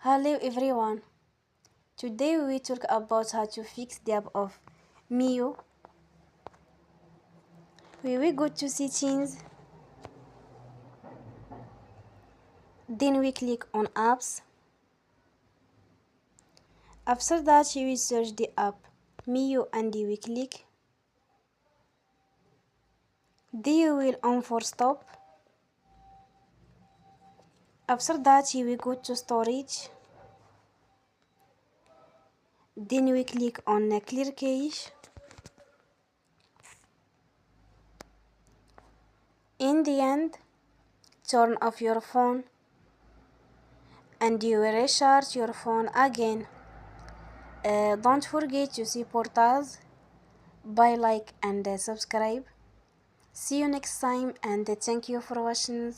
Hello everyone. Today we will talk about how to fix the app of Meyo. We will go to settings, then we click on apps. After that you will search the app Meyo and you will click. Then you will on for stop. After that you will go to storage. Then we click on clear cache. In the end, turn off your phone and you will recharge your phone again. Don't forget to support us by like and subscribe. See you next time and thank you for watching.